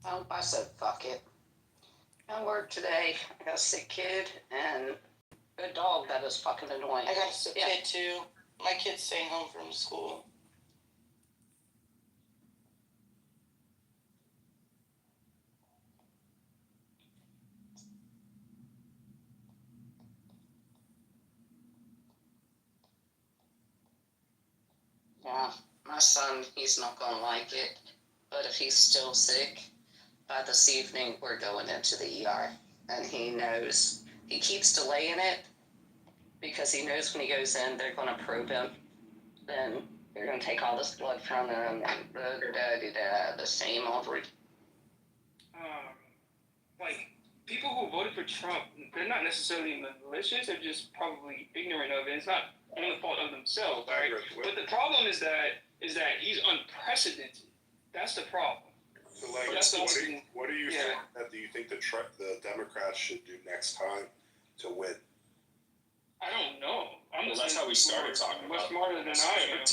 I said, fuck it. I work today. I got a sick kid and a dog that is fucking annoying. I got a sick kid too. My kid's staying home from school. Yeah, my son, he's not gonna like it, but if he's still sick, by this evening we're going into the ER, and he knows. He keeps delaying it because he knows when he goes in, they're gonna probe him. Then they're gonna take all this blood from him and the same old. Like, people who voted for Trump, they're not necessarily malicious, they're just probably ignorant of it. It's not on the fault of themselves, right? But the problem is that he's unprecedented. That's the problem. So, like, what do you think? Do you think the Democrats should do next time to win? I don't know. That's how we started talking much about smarter than I am.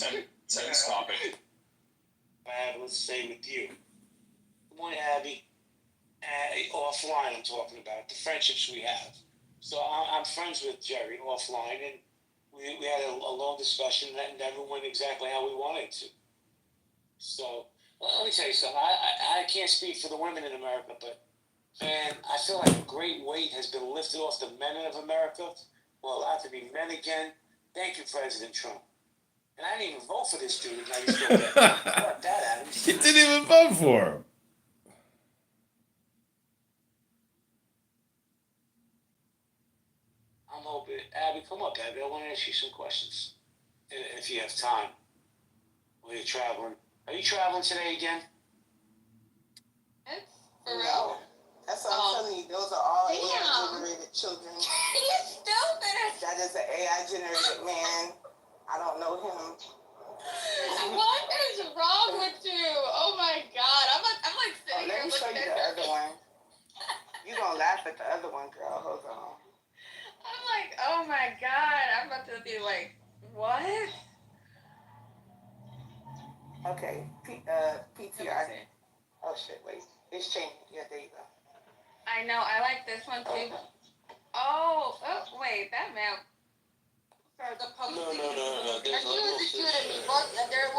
Tennis topic. Let's stay with you. Good morning, Abby. Offline, I'm talking about the friendships we have. So I'm friends with Jerry offline, and we had a long discussion that never went exactly how we wanted to. So let me tell you something. I can't speak for the women in America, but man, I feel like a great weight has been lifted off the men of America. We're allowed to be men again. Thank you, President Trump. And I didn't even vote for this dude. Now you still get that at him. You didn't even vote for him. I'm hoping. Abby, come up, Abby. I want to ask you some questions. If you have time. While you're traveling. Are you traveling today again? It's for real. That's what I'm telling you. Those are all AI-generated children. You're stupid. That is an AI-generated man. I don't know him. What is wrong with you? Oh my God. I'm like sitting here looking at Let me show you the other one. You gonna laugh at the other one, girl. Hold on. I'm like, oh my God. I'm about to be like, what? Okay. PTR. Oh shit, wait. It's changing. Yeah, there you go. I know. I like this one too. Oh, wait. That man. For the public. No. There's levels to There are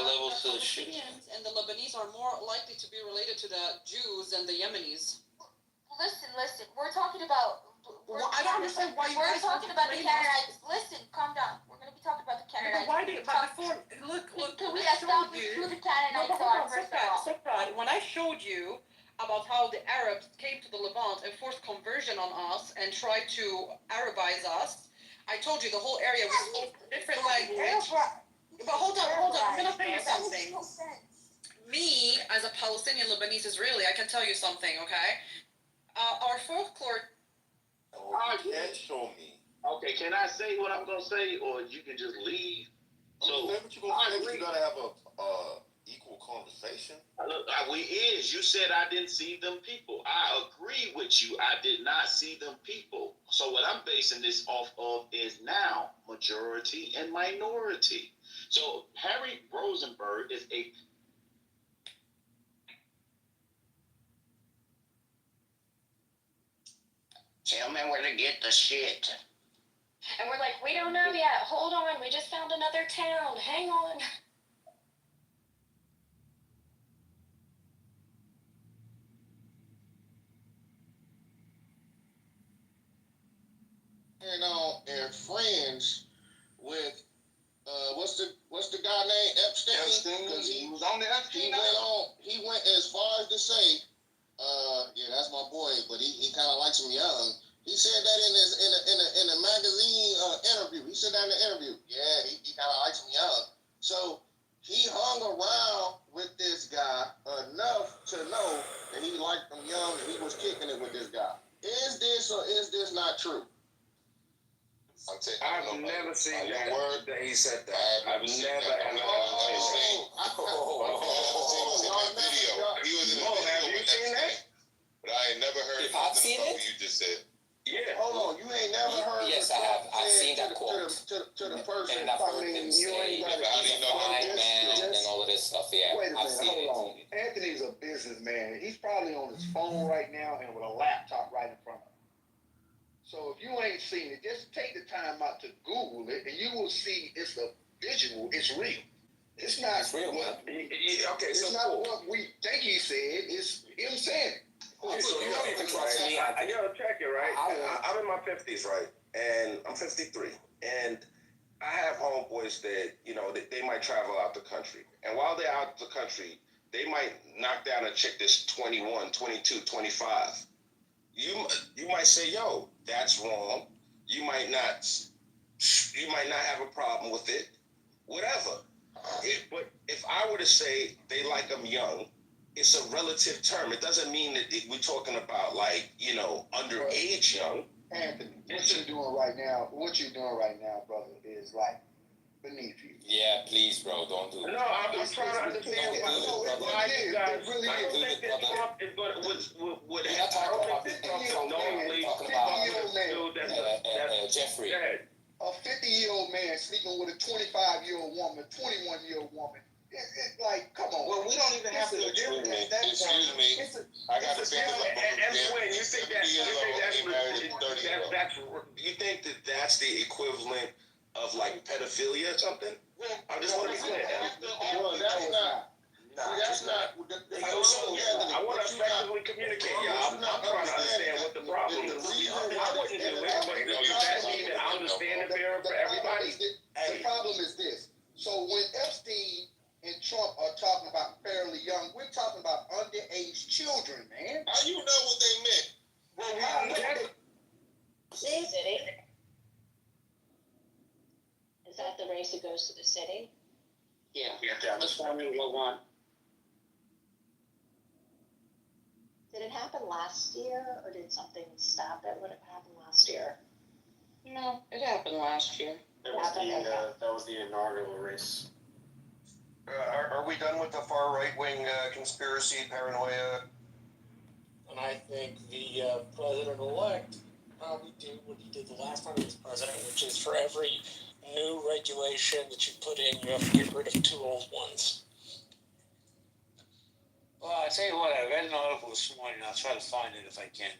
levels to the shit. Palestinians and the Lebanese are more likely to be related to the Jews than the Yemenis. Listen. We're talking about. I don't understand why you guys. We're talking about the Canaanites. Listen, calm down. We're going to be talking about the Canaanites. But why do you? But before, look. Can we establish who the Canaanites are first of all? When I showed you about how the Arabs came to the Levant and forced conversion on us and tried to Arabize us, I told you the whole area was different language. But hold on. I'm going to tell you something. Me, as a Palestinian Lebanese Israeli, I can tell you something, okay? Our folklore. Oh, you can't show me. Okay, can I say what I'm gonna say, or you can just leave? So, what you gonna say? You gotta have a equal conversation. Look, you said I didn't see them people. I agree with you. I did not see them people. So what I'm basing this off of is now majority and minority. So Harry Rosenberg is a. Tell me where to get the shit. And we're like, we don't know yet. Hold on. We just found another town. Hang on. And friends with what's the guy named Epstein? Because he was on the Epstein. He went as far as to say, yeah, that's my boy, but he kind of likes him young. He said that in a magazine interview. He said that in the interview. Yeah, he kind of likes him young. So he hung around with this guy enough to know that he liked him young and he was kicking it with this guy. Is this or is this not true? I've never seen that he said that. I've never seen that. He was in the video. Have you seen that? But I ain't never heard I've seen it. You just said. Yeah. Hold on, you ain't never heard Yes, the I have. Trump I've said seen that quote. to the person. And I've I heard mean, him you say ain't about got he's a blind man and all of this stuff. Yeah, Wait a I've minute, seen it. hold on. Anthony's a businessman. He's probably on his phone right now and with a laptop right in front of him. So if you ain't seen it, just take the time out to Google it, and you will see it's a visual. It's real. It's not It's real, man. Okay, It's so not cool. what we think he said. It's him saying it. Cool. So you You can trust me. gotta check it, right? I will. I'm in my 50s, right? And I'm 53. And I have homeboys that, you know, they might travel out the country. And while they're out the country, they might knock down a chick that's 21, 22, 25. You might say, yo, that's wrong. You might not have a problem with it. Whatever. But if I were to say they like them young, it's a relative term. It doesn't mean that we're talking about, like, you know, underage young. Anthony, what you're doing right now, brother, is like beneath you. Yeah, please, bro, don't do it. No, I'm trying to understand why you guys. Really I don't is. think that Trump is going to would We're not I talking don't about think this. that Trump. knowingly. We're talking about Jeffrey. A 50-year-old man sleeping with a 25-year-old woman, 21-year-old woman. It's like, come on. Well, we don't even have to agree with that. Excuse me. I got to think And you think you think that that's the equivalent of like pedophilia or something? I just want to be clear. Well, that's not. That's not. I want to effectively communicate, y'all. I'm trying to understand what the problem is. I wouldn't do it, but does that mean that I understand it better for everybody? The problem is this. So when Epstein and Trump are talking about fairly young, we're talking about underage children, man. How you know what they meant? Well, we know. City. Is that the race that goes to the city? Yeah. That's Formula One. Did it happen last year, or did something stop it when it happened last year? No, it happened last year. That was the inaugural race. Are we done with the far right wing conspiracy paranoia? And I think the president-elect probably do what he did the last time he was president, which is for every new regulation that you put in, you have to get rid of 2 old ones. Well, I tell you what, I read an article this morning. I'll try to find it if I can.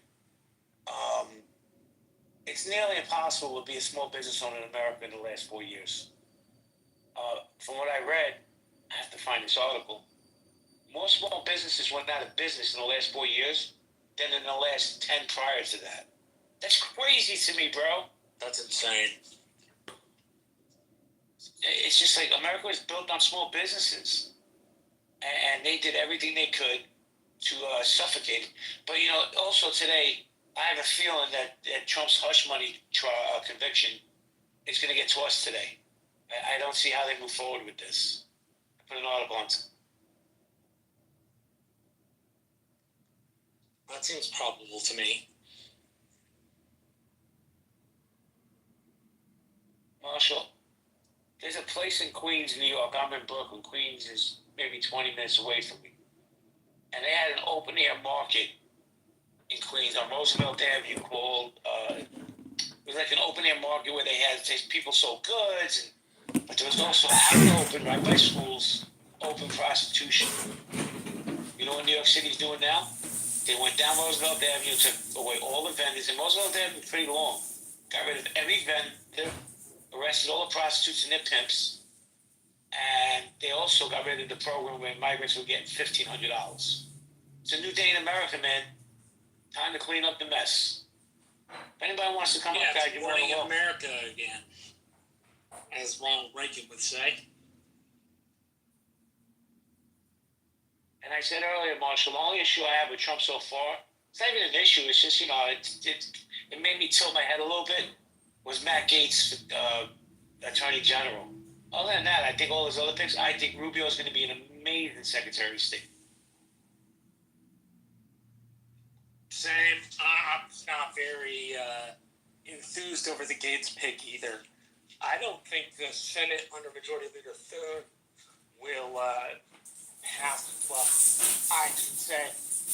It's nearly impossible to be a small business owner in America in the last 4 years. From what I read, I have to find this article. More small businesses went out of business in the last 4 years than in the last 10 prior to that. That's crazy to me, bro. That's insane. It's just like America was built on small businesses. And they did everything they could to suffocate it. But, you know, also today, I have a feeling that Trump's hush money conviction is going to get tossed today. I don't see how they move forward with this. I put an article on. That seems probable to me. Marshall, there's a place in Queens, New York. I'm in Brooklyn. Queens is maybe 20 minutes away from me. And they had an open air market in Queens on Roosevelt Avenue called, it was like an open air market where they had people sold goods, but there was also out open, right by schools, open prostitution. You know what New York City's doing now? They went down Roosevelt Avenue, took away all the vendors, and Roosevelt Avenue is pretty long. Got rid of every vendor, arrested all the prostitutes and their pimps, and they also got rid of the program where migrants were getting $1,500. It's a new day in America, man. Time to clean up the mess. If anybody wants to come up, guys, you're running America again, as Ronald Reagan would say. And I said earlier, Marshall, the only issue I have with Trump so far, it's not even an issue, it's just, you know, it made me tilt my head a little bit, was Matt Gaetz, Attorney General. Other than that, I think all his other picks, I think Rubio is going to be an amazing Secretary of State. Same. I'm not very enthused over the Gates pick either. I don't think the Senate under Majority Leader Thune will pass. Well, I should say,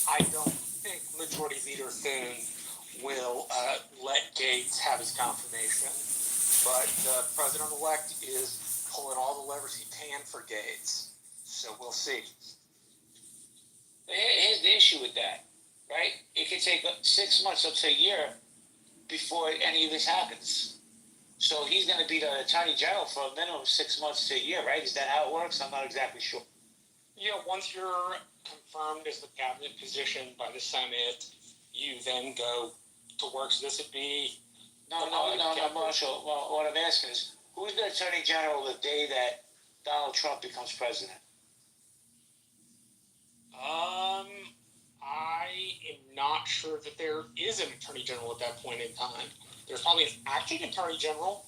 I don't think Majority Leader Thune will let Gates have his confirmation. But the president-elect is pulling all the levers he can for Gates. So we'll see. Here's the issue with that, right? It could take 6 months up to a year before any of this happens. So he's going to be the attorney general for a minimum of 6 months to a year, right? Is that how it works? I'm not exactly sure. Yeah, once you're confirmed as the cabinet position by the Senate, you then go to work. So this would be... No, Marshall. Well, what I'm asking is, who's the attorney general the day that Donald Trump becomes president? I am not sure that there is an attorney general at that point in time. There's probably an acting attorney general,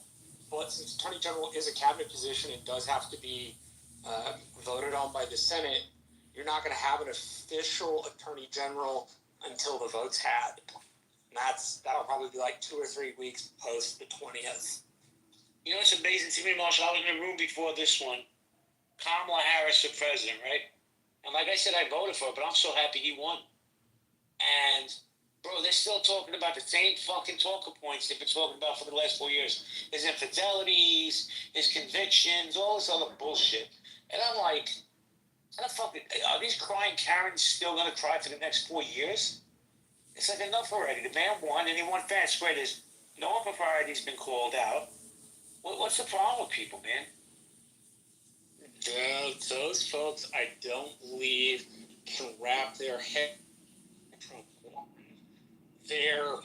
but since attorney general is a cabinet position, it does have to be voted on by the Senate. You're not going to have an official attorney general until the vote's had. And that'll probably be like 2 or 3 weeks post the 20th. You know what's amazing to me, Marshall? I was in the room before this one. Kamala Harris for president, right? And like I said, I voted for her, but I'm so happy he won. And, bro, they're still talking about the same fucking talking points they've been talking about for the last 4 years. His infidelities, his convictions, all this other bullshit. And I'm like, are these crying Karens still going to cry for the next 4 years? It's like enough already. The man won, and he won fair and square. There's no impropriety's been called out. What's the problem with people, man? Those folks, I don't believe, can wrap their head around their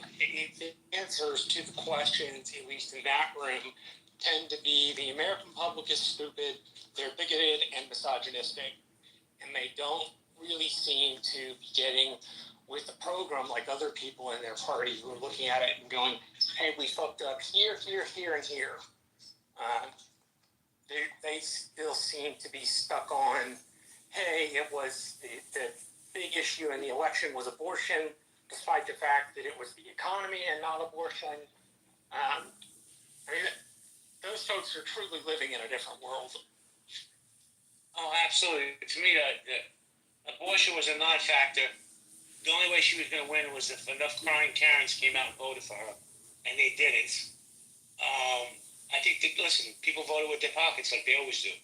answers to the questions, at least in that room, tend to be the American public is stupid, they're bigoted and misogynistic, and they don't really seem to be getting with the program like other people in their party who are looking at it and going, hey, we fucked up here, here, here, and here. They still seem to be stuck on, hey, it was the big issue in the election was abortion, despite the fact that it was the economy and not abortion. I mean, those folks are truly living in a different world. Oh, absolutely. To me, the abortion was a non-factor. The only way she was going to win was if enough crying Karens came out and voted for her, and they didn't. I think listen, people voted with their pockets like they always do,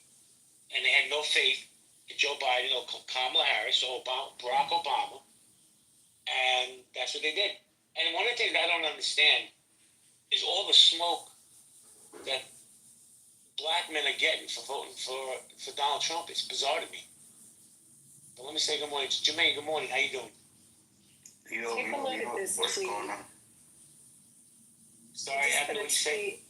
and they had no faith in Joe Biden or Kamala Harris or Barack Obama, and that's what they did. And one of the things I don't understand is all the smoke that black men are getting for voting for Donald Trump. It's bizarre to me. But let me say good morning. Jermaine, good morning. How you doing? Take a look at this tweet. Sorry, I have to say.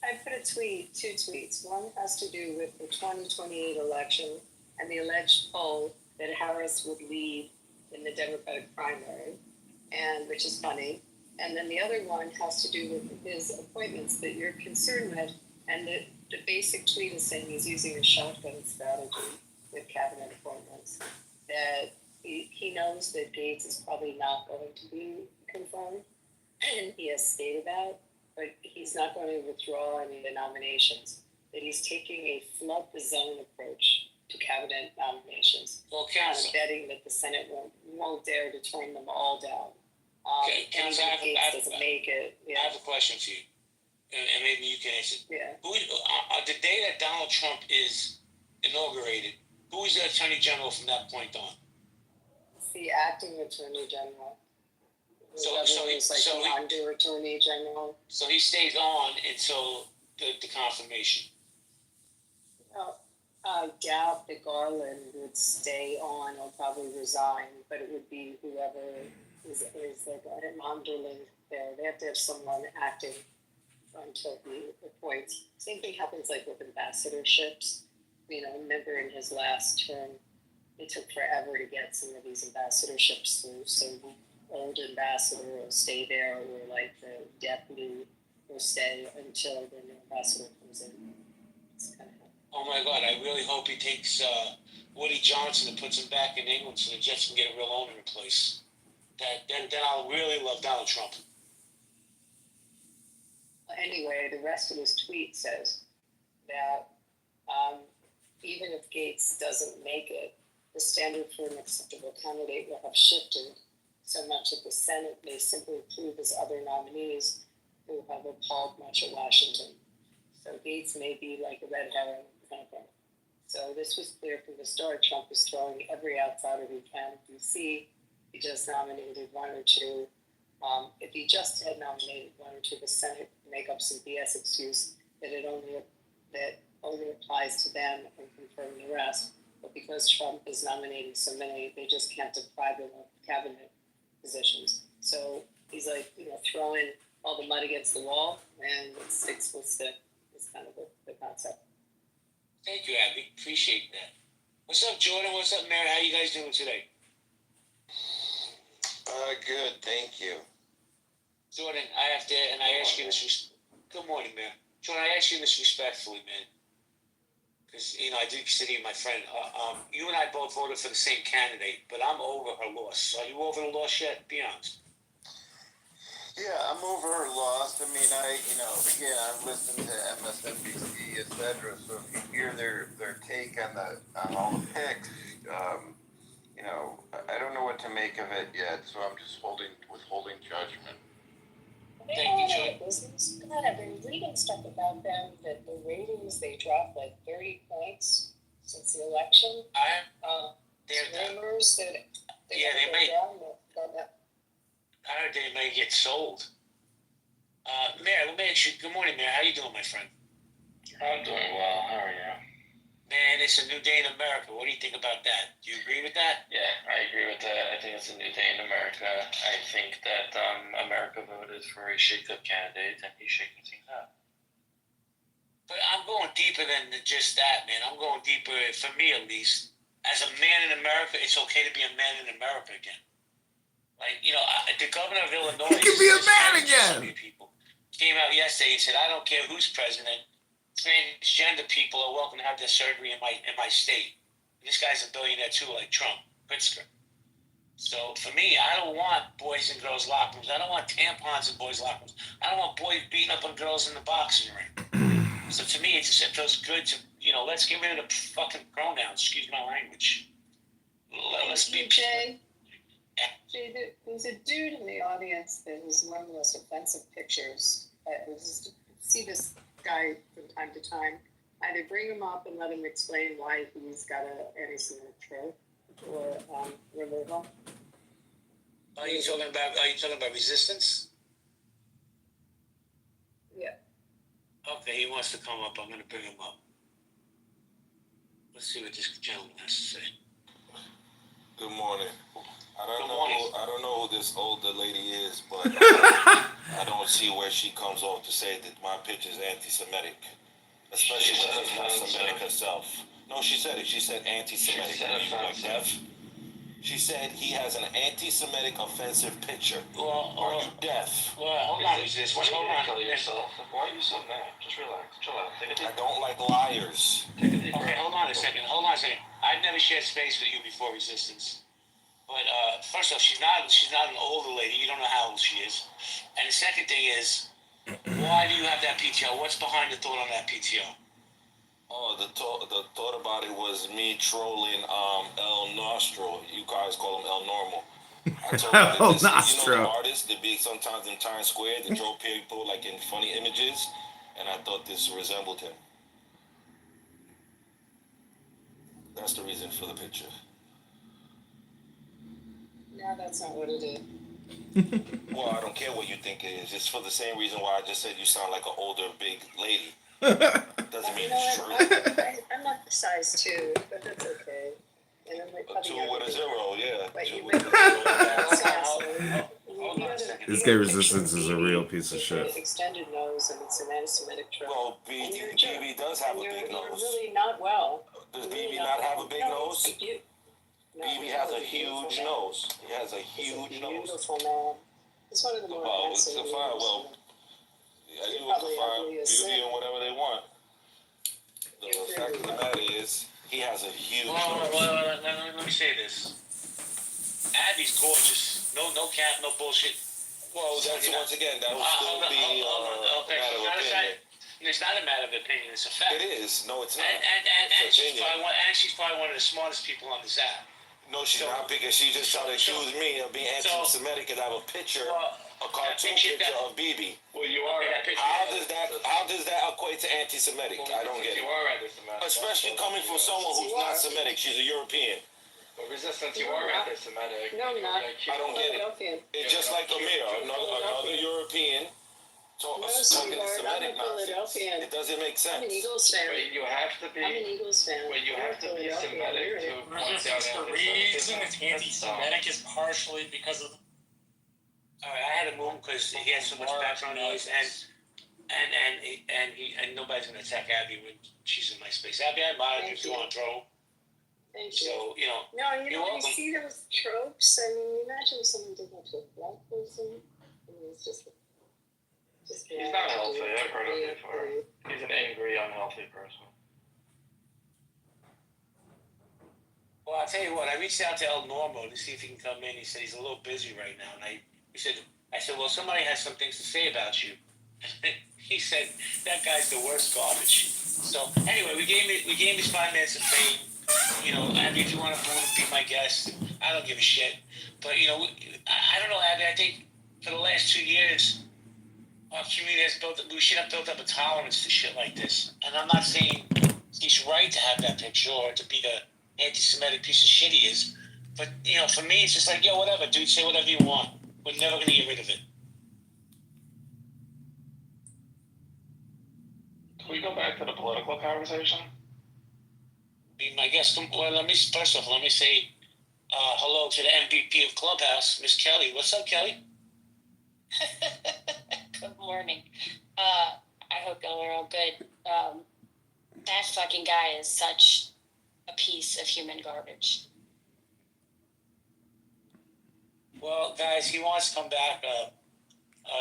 I put a tweet, 2 tweets. One has to do with the 2028 election and the alleged poll that Harris would lead in the Democratic primary, and which is funny. And then the other one has to do with his appointments that you're concerned with, and the basic tweet is saying he's using a shotgun strategy with cabinet appointments. That he knows that Gates is probably not going to be confirmed, and he has stated that. But he's not going to withdraw any of the nominations. That he's taking a flood the zone approach to cabinet nominations. Well, kind of betting that the Senate won't dare to turn them all down. Council, Gates doesn't make it. Yeah. I have a question for you, and maybe you can answer. Yeah. The day that Donald Trump is inaugurated, who is the Attorney General from that point on? It's the acting Attorney General. So under Attorney General. So he stays on until the confirmation. I doubt that Garland would stay on or probably resign, but it would be whoever is like an underling there. They have to have someone acting until he appoints. Same thing happens like with ambassadorships. Remember in his last term, it took forever to get some of these ambassadorships through. So old ambassador will stay there, or like the deputy will stay until the new ambassador comes in. Oh my God! I really hope he takes Woody Johnson and puts him back in England so the Jets can get a real owner in place. Then I'll really love Donald Trump. Anyway, the rest of his tweet says that even if Gates doesn't make it, the standard for an acceptable candidate will have shifted, so much that the Senate may simply approve his other nominees who have appalled much of Washington. So Gates may be like a red herring kind of thing. So this was clear from the start. Trump was throwing every outsider he can in D.C. He just nominated one or two. If he just had nominated one or two, the Senate would make up some BS excuse that only applies to them and confirm the rest. But because Trump is nominating so many, they just can't deprive them of cabinet positions. So he's like, throwing all the mud against the wall, and what sticks will stick is kind of the concept. Thank you, Abby. Appreciate that. What's up, Jordan? What's up, Mary? How you guys doing today? Good, thank you. Jordan, I have to, and I ask you this. Good morning, man. Jordan, I ask you this respectfully, man. Because, I do consider you my friend. You and I both voted for the same candidate, but I'm over her loss. Are you over the loss yet? Be honest. Yeah, I'm over her loss. I mean, again, I've listened to MSNBC, etc. So if you hear their take on all the picks, I don't know what to make of it yet. So I'm just withholding judgment. Thank you, Joy. Business. God, I've been reading stuff about them that the ratings they dropped like 30 points since the election. Rumors that they may. I heard they may get sold. Mayor, let me ask you. Good morning, Mayor. How you doing, my friend? I'm doing well. How are you? Man, it's a new day in America. What do you think about that? Do you agree with that? Yeah, I agree with that. I think it's a new day in America. I think that America voted for a shake-up candidate, and he's shaking things up. But I'm going deeper than just that, man. I'm going deeper, for me at least. As a man in America, it's okay to be a man in America again. Like, the governor of Illinois... He can be a man again! People came out yesterday and said, I don't care who's president, transgender people are welcome to have their surgery in my state. And this guy's a billionaire too, like Trump, Pritzker. So for me, I don't want boys and girls locker rooms. I don't want tampons in boys' locker rooms. I don't want boys beating up on girls in the boxing ring. So to me, it feels good to, let's get rid of the fucking pronouns. Excuse my language. Let's be... Jay, there's a dude in the audience that was one of the most offensive pictures. See this guy from time to time. Either bring him up and let him explain why he's got an anti-Semitic trait, or remove him. Are you talking about resistance? Yeah. Okay, he wants to come up. I'm going to bring him up. Let's see what this gentleman has to say. Good morning. I don't know who this older lady is, but I don't see where she comes off to say that my pitch is anti-Semitic, especially when she's not Semitic herself. No, she said it. She said anti-Semitic. Are you like deaf? She said he has an anti-Semitic offensive picture. Are you deaf? Well, hold on. Hold on. Kill yourself. Why are you so mad? Just relax. Chill out. I don't like liars. Okay, hold on a second. I've never shared space with you before resistance. But first off, she's not an older lady. You don't know how old she is. And the second thing is, why do you have that PTO? What's behind the thought on that PTO? Oh, the thought about it was me trolling El Nostro. You guys call him El Normal. I told him that the artists, they be sometimes in Times Square, they draw people like in funny images, and I thought this resembled him. That's the reason for the picture. No, that's not what it is. Well, I don't care what you think it is. It's for the same reason why I just said you sound like an older, big lady. Doesn't mean it's true. I'm not size 2, but that's okay. And I'm like, a 2 with a 0, yeah. But 2 you with a 0. This gay resistance is a real piece of shit. Extended nose, and it's an anti-Semitic trait. Well, BB does have a big nose. You're really not well. Does BB not have a big nose? You do. BB has a huge nose. He has a huge nose. Beautiful man. It's one of the more handsome. Well, you would define beauty and whatever they want. The fact of the matter is, he has a huge nose. Let me say this. Abby's gorgeous. No cap, no bullshit. Well, that's once again, that would still be a matter of opinion. It's not a matter of opinion, it's a fact. It is. No, it's not. And she's probably one of the smartest people on this app. No, she's not, because she just tried to accuse me of being anti-Semitic and I have a picture, a cartoon picture of Bibi. Well, you are. How does that equate to anti-Semitic? I don't get it. You are anti-Semitic. Especially coming from someone who's not Semitic. She's a European. But resistance, you are anti-Semitic. No, I'm not. I don't get it. It's just like Amir, another European. Talking Semitic nonsense. It doesn't make sense. I'm an Eagles fan. Wait, you have to be. I'm an Eagles fan. Wait, you have to be Semitic to point out The reason it's anti-Semitic is partially because of. All right, I had to move him because he has so much background noise, and nobody's gonna attack Abby when she's in my space. Abby, I mod you if you want to throw. Thank you. So No, you're you welcome. see those tropes. I mean, imagine someone did that to a black person. I mean, it's just. He's not healthy. I've heard of it before. He's an angry, unhealthy person. Well, I'll tell you what. I reached out to El Normo to see if he can come in. He said he's a little busy right now, and I said, well, somebody has some things to say about you. He said that guy's the worst garbage. So anyway, we gave these 5 minutes of fame. You know, Abby, if you want to be my guest, I don't give a shit. But you know, I don't know, Abby. I think for the last 2 years, our community we should have built up a tolerance to shit like this. And I'm not saying he's right to have that picture or to be the anti-Semitic piece of shit he is. But, you know, for me, it's just like, yo, whatever, dude, say whatever you want. We're never going to get rid of it. Can we go back to the political conversation? I guess, well, let me say hello to the MVP of Clubhouse, Miss Kelly. What's up, Kelly? Good morning. I hope y'all are all good. That fucking guy is such a piece of human garbage. Well, guys, he wants to come back.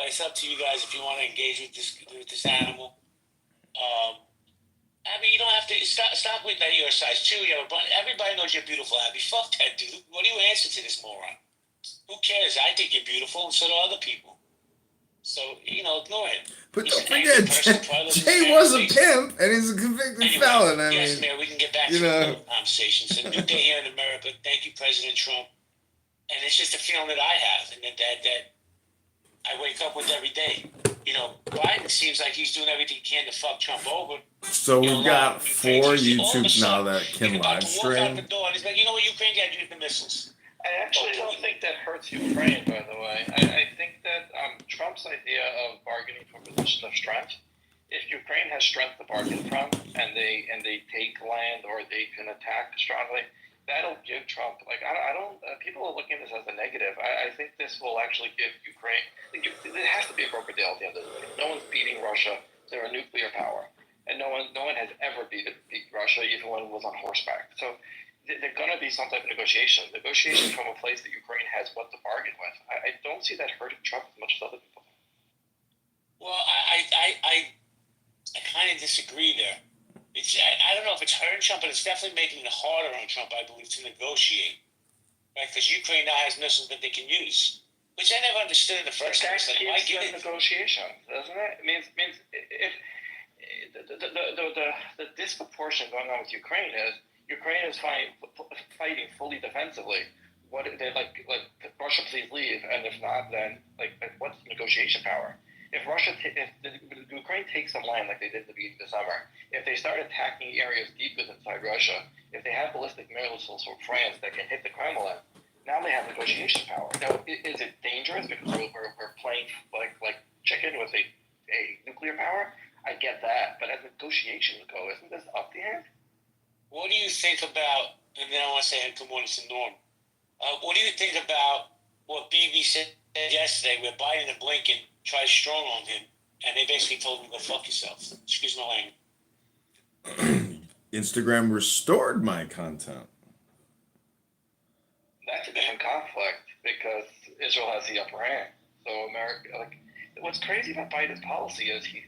It's up to you guys if you want to engage with this animal. Abby, you don't have to stop with that your size 2. You have a bunch. Everybody knows you're beautiful, Abby. Fuck that, dude. What do you answer to this moron? Who cares? I think you're beautiful, and so do other people. So, you know, ignore it. But don't forget, Jay was a pimp, and he's a convicted felon. I yes, mean, Mayor, we can get back to the conversation. It's a new day here in America. Thank you, President Trump. And it's just a feeling that I have, and that I wake up with every day. You know, Biden seems like he's doing everything he can to fuck Trump over. so we've got 4 YouTubes now that can live Walk out stream. the door, and he's like, you know what, Ukraine got to use the missiles. I actually don't think that hurts Ukraine, by the way. I think that Trump's idea of bargaining from a position of strength, if Ukraine has strength to bargain from, and they take land or they can attack strongly, that'll give Trump, like, I don't people are looking at this as a negative. I think this will actually give Ukraine, it has to be a broker deal at the end of the day. No one's beating Russia. They're a nuclear power. And no one has ever beat Russia, even when it was on horseback. So there's going to be some type of negotiation from a place that Ukraine has what to bargain with. I don't see that hurting Trump as much as other people. Well, I kind of disagree there. I don't know if it's hurting Trump, but it's definitely making it harder on Trump, I believe, to negotiate. Right? Because Ukraine now has missiles that they can use, which I never understood in the first place. Like, why give it negotiation, doesn't it? It means if the disproportion going on with Ukraine is fighting fully defensively. What they like Russia, please leave, and if not, then like what's the negotiation power? If Ukraine takes some land like they did at the beginning of the summer, if they start attacking areas deep inside Russia, if they have ballistic missiles from France that can hit the Kremlin, now they have negotiation power. Now, is it dangerous because we're playing like chicken with a nuclear power? I get that, but as negotiations go, isn't this up the ante? What do you think about, and then I want to say good morning to Norm, what do you think about what Bibi said yesterday where Biden and Blinken tried strong on him, and they basically told him, go fuck yourself. Excuse my language. Instagram restored my content. That's a different conflict because Israel has the upper hand. So America, like, what's crazy about Biden's policy is he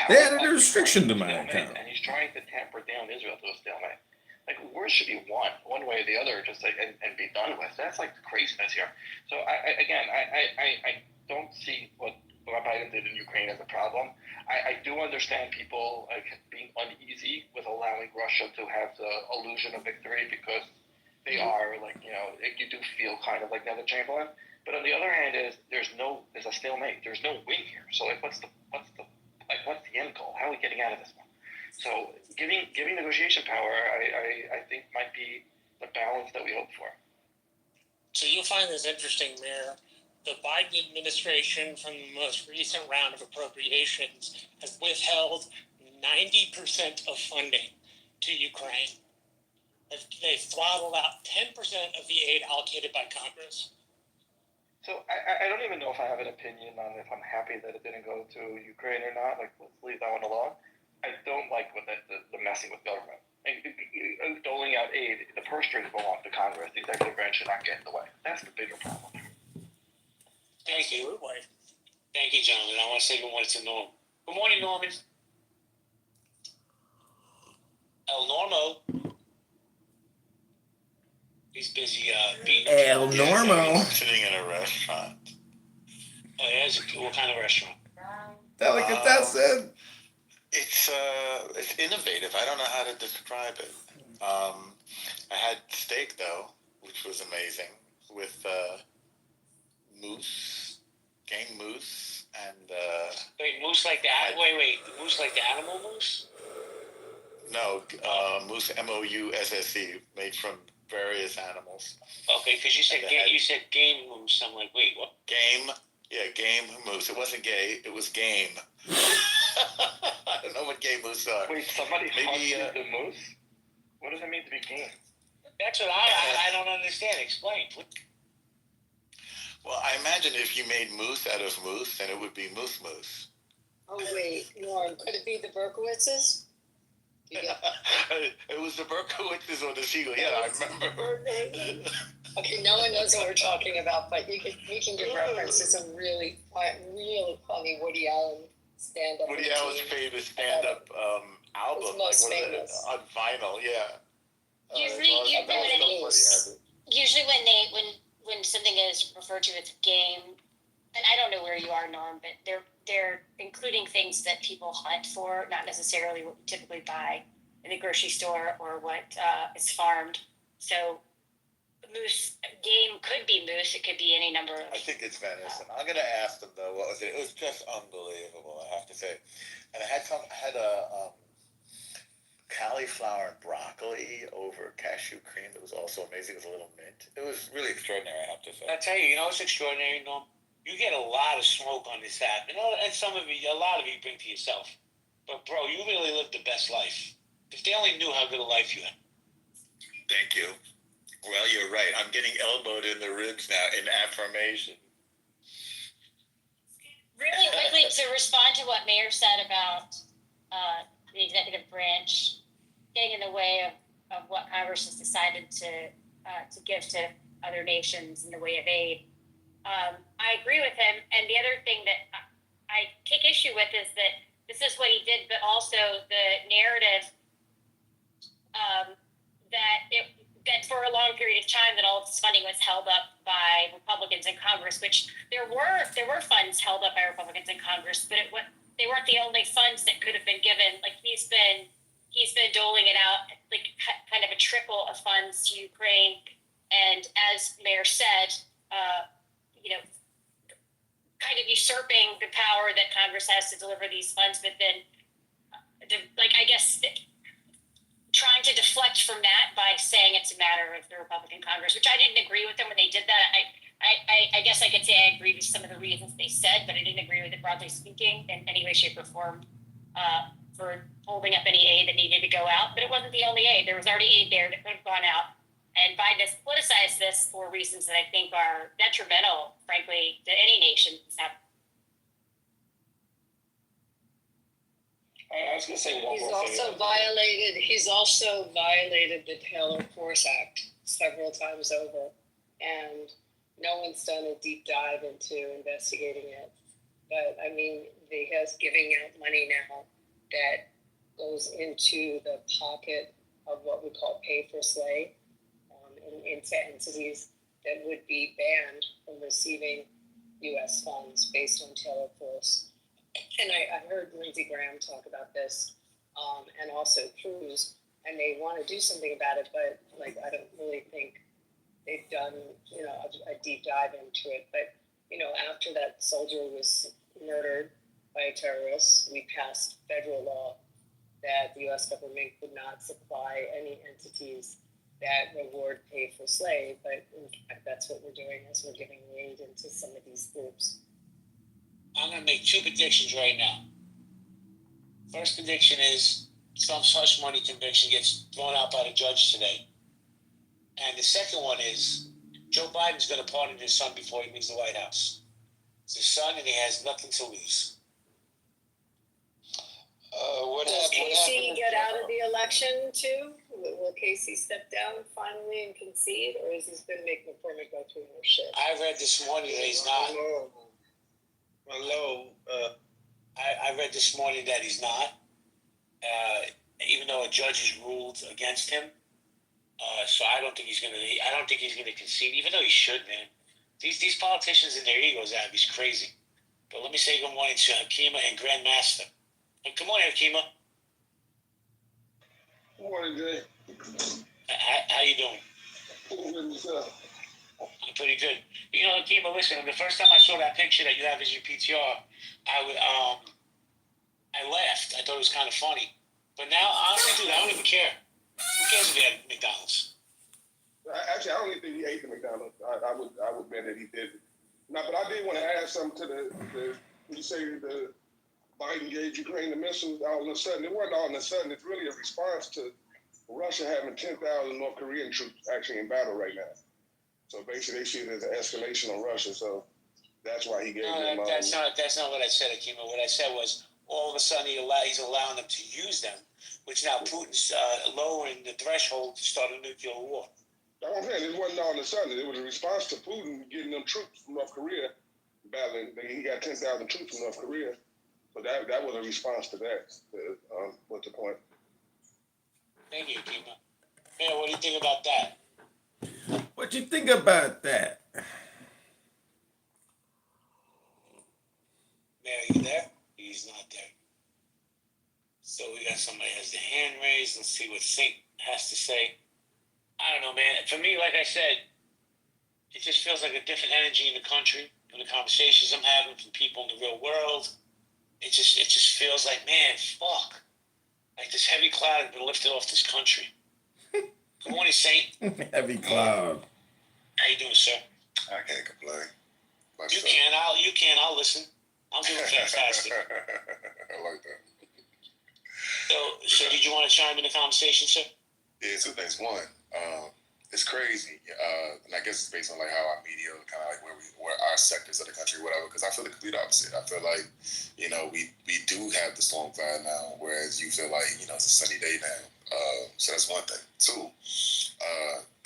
They added a restriction to my account. and he's trying to tamper down Israel to a stalemate. Like, wars should be one way or the other, just like and be done with. That's like the craziness here. So I don't see what Biden did in Ukraine as a problem. I do understand people like being uneasy with allowing Russia to have the illusion of victory because they are like, you know, you do feel kind of like Neville Chamberlain. But on the other hand, there's a stalemate. There's no win here. So like, what's the end goal? How are we getting out of this one? So giving negotiation power, I think might be the balance that we hope for. So you'll find this interesting, Mayor. The Biden administration, from the most recent round of appropriations, has withheld 90% of funding to Ukraine. They've throttled out 10% of the aid allocated by Congress. So I don't even know if I have an opinion on if I'm happy that it didn't go to Ukraine or not. Like, let's leave that one alone. I don't like the messing with government. And doling out aid, the purse strings belong to Congress. The executive branch should not get in the way. That's the bigger problem. Thank you. Thank you, gentlemen. I want to say good morning to Norm. Good morning, Norman. El Normo. He's busy beating. El Normo. Sitting in a restaurant. Oh, yeah, what kind of restaurant? Delicatessen. It's innovative. I don't know how to describe it. I had steak though, which was amazing, with moose, game moose, and Wait, moose like the moose like the animal moose? no, moose, MOUSSE, made from various animals. Okay, because you said game moose. I'm like, wait, what? Game moose. It wasn't gay. It was game. I don't know what gay moose are. Wait, somebody hunted the moose? What does it mean to be game? That's what I don't understand. Explain. Well, I imagine if you made moose out of moose, then it would be moose moose. Oh, wait, Norm, could it be the Berkowitzes? It was the Berkowitzes or the Siegel. Yeah, I remember. Okay, no one knows what we're talking about, but you can give reference to some really funny Woody Allen stand-up. Woody Allen's famous stand-up album, most famous. On vinyl, yeah. Usually when something is referred to as game, and I don't know where you are, Norm, but they're including things that people hunt for, not necessarily what we typically buy in the grocery store or what is farmed. So moose game could be moose. It could be any number of. I think it's venison. I'm gonna ask them though. What was it? It was just unbelievable, I have to say. And I had a cauliflower and broccoli over cashew cream that was also amazing. It was a little mint. It was really extraordinary, I have to say. I tell you, what's extraordinary, Norm? You get a lot of smoke on this app, and a lot of you bring to yourself. But bro, you really live the best life. If they only knew how good a life you had. Thank you. Well, you're right. I'm getting elbowed in the ribs now in affirmation. Really quickly to respond to what Mayor said about the executive branch getting in the way of what Congress has decided to give to other nations in the way of aid. I agree with him. And the other thing that I take issue with is that this is what he did, but also the narrative that for a long period of time that all this funding was held up by Republicans in Congress, which there were funds held up by Republicans in Congress, but they weren't the only funds that could have been given. Like he's been doling it out, like kind of a trickle of funds to Ukraine, and as Mayor said, kind of usurping the power that Congress has to deliver these funds, but then, trying to deflect from that by saying it's a matter of the Republican Congress, which I didn't agree with them when they did that. I guess I could say I agree with some of the reasons they said, but I didn't agree with it broadly speaking in any way, shape, or form for holding up any aid that needed to go out. But it wasn't the only aid. There was already aid there that could have gone out. And Biden has politicized this for reasons that I think are detrimental, frankly, to any nation. I was going to say one He's more thing. He's also violated the Taylor Force Act several times over, and no one's done a deep dive into investigating it. But I mean, has giving out money now that goes into the pocket of what we call pay for slay, into entities that would be banned from receiving U.S. funds based on Taylor Force. And I heard Lindsey Graham talk about this, and also Cruz, and they want to do something about it, but like I don't really think they've done a deep dive into it. But after that soldier was murdered by terrorists, we passed federal law that the U.S. government could not supply any entities that reward pay for slave, but in fact that's what we're doing as we're giving aid into some of these groups. I'm going to make two predictions right now. First prediction is some hush money conviction gets thrown out by the judge today. And the second one is Joe Biden's going to pardon his son before he leaves the White House. It's his son, and he has nothing to lose. Will Casey get out of the election too? Will Casey step down finally and concede, or is he going to make McCormick go through more shit? I read this morning that he's not. I read this morning that he's not. Even though a judge has ruled against him, so I don't think he's going to concede. Even though he should, man. These politicians and their egos out, he's crazy. But let me say good morning to Hakima and Grandmaster. Good morning, Hakima. Good morning, Jay. How you doing? I'm pretty good. Hakima, listen, the first time I saw that picture that you have as your PTR, I laughed. I thought it was kind of funny. But now, honestly, dude, I don't even care. Who cares if he had McDonald's? Actually, I don't even think he ate the McDonald's. I would bet that he did. No, but I did want to add something to the you say the Biden gave Ukraine the missiles all of a sudden. It wasn't all of a sudden. It's really a response to Russia having 10,000 North Korean troops actually in battle right now. So basically, they see it as an escalation on Russia. So that's why he gave them. That's not what I said, Akima. What I said was all of a sudden he's allowing them to use them, which now Putin's lowering the threshold to start a nuclear war. That's what I'm saying. It wasn't all of a sudden. It was a response to Putin getting them troops from North Korea battling. He got 10,000 troops from North Korea. So that was a response to that. What's the point? Thank you, Akima. Man, what do you think about that? What you think about that? Man, are you there? He's not there. So we got somebody has the hand raised. Let's see what Sink has to say. I don't know, man. For me, like I said, it just feels like a different energy in the country from the conversations I'm having from people in the real world. It just feels like, man, fuck. Like this heavy cloud has been lifted off this country. Good morning, Saint. Heavy cloud. How you doing, sir? I can't complain. You can. I'll listen. I'm doing fantastic. I like that. So did you want to chime in the conversation, sir? Yeah, two things. One, it's crazy, and I guess it's based on like how our media, kind of like where our sectors of the country, whatever. Because I feel the complete opposite. I feel like we do have the storm cloud now, whereas you feel like it's a sunny day now. So that's one thing. Two,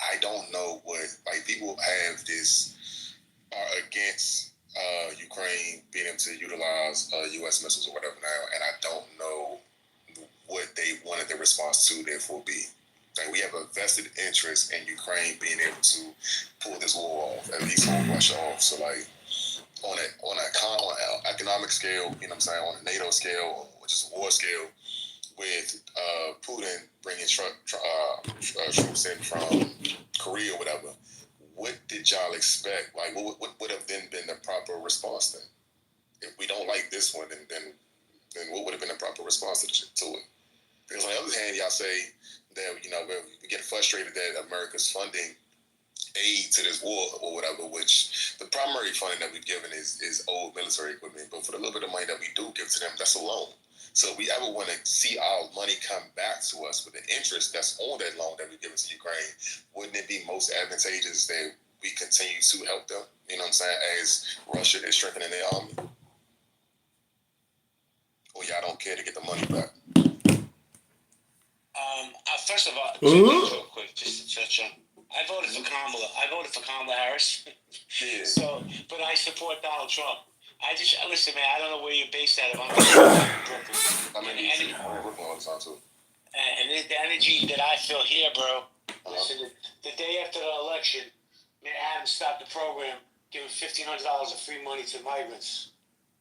I don't know what like people have this are against Ukraine being able to utilize U.S. missiles or whatever now, and I don't know what they wanted the response to therefore be. Like we have a vested interest in Ukraine being able to pull this war off, at least hold Russia off. So like on an economic scale, you know what I'm saying, on a NATO scale, or just a war scale, with Putin bringing troops in from Korea or whatever, what did y'all expect? Like what would have then been the proper response then? If we don't like this one, then what would have been the proper response to it? Because on the other hand, y'all say that we get frustrated that America's funding aid to this war or whatever, which the primary funding that we've given is old military equipment. But for the little bit of money that we do give to them, that's a loan. So if we ever want to see our money come back to us with the interest that's on that loan that we've given to Ukraine, wouldn't it be most advantageous that we continue to help them? You know what I'm saying? As Russia is strengthening their army. Or y'all don't care to get the money back? First of all, real quick, just to touch on, I voted for Kamala Harris. Yeah. So, but I support Donald Trump. Listen, man. I don't know where you're based out of. I'm in Brooklyn. Brooklyn all the time too. And the energy that I feel here, bro. Listen, the day after the election, Mayor Adams stopped the program, giving $1,500 of free money to migrants,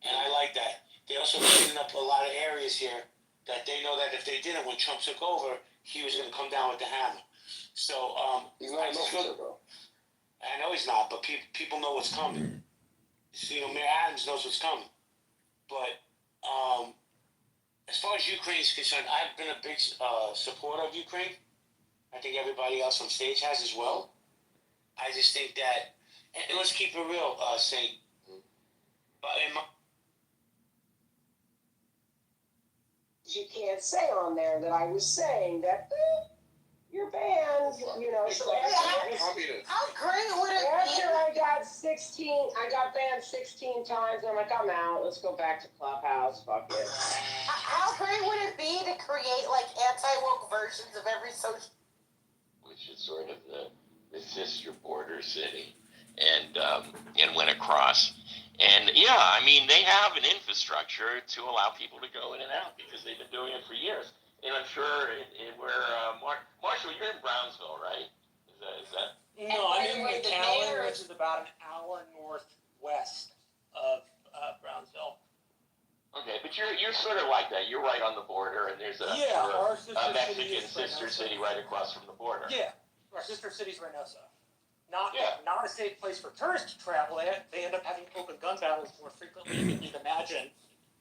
and I like that. They also cleaned up a lot of areas here that they know that if they didn't, when Trump took over, he was going to come down with the hammer. So he's not no killer, bro. I know he's not, but people know what's coming. So, Mayor Adams knows what's coming. But as far as Ukraine is concerned, I've been a big supporter of Ukraine. I think everybody else on stage has as well. I just think that, and let's keep it real, Saint. You can't say on there that I was saying that you're banned, So How great would it after I got banned 16 times. I'm like, I'm out. Let's go back to Clubhouse. Fuck it. How great would it be to create like anti-woke versions of every social? Which is sort of the sister border city, and went across. And yeah, I mean, they have an infrastructure to allow people to go in and out because they've been doing it for years. And I'm sure Marshall, you're in Brownsville, right? Is that? No, I'm in McAllen, which is about an hour northwest of Brownsville. Okay, but you're sort of like that. You're right on the border, and there's a Mexican sister city right across from the border. Yeah, our sister city's Reynosa. Not a safe place for tourists to travel. They end up having open gun battles more frequently than you'd imagine.